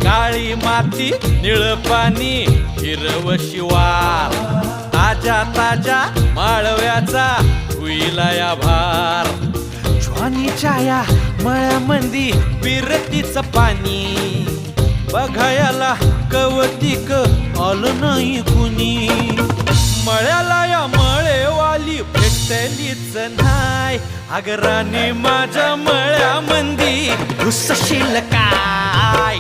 काळी माती निळ पाणी हिरव शिवार ताजा ताजा माळव्याचा हुईला या भार ज्वानीच्या या मळ्यामंदी विरतीचं पाणी बघायला कवतिक आलं नाही कुणी मळ्याला या मळेवाली भेटलीच नाय अगराने माझ्या मळ्यामंदी घुसशील काय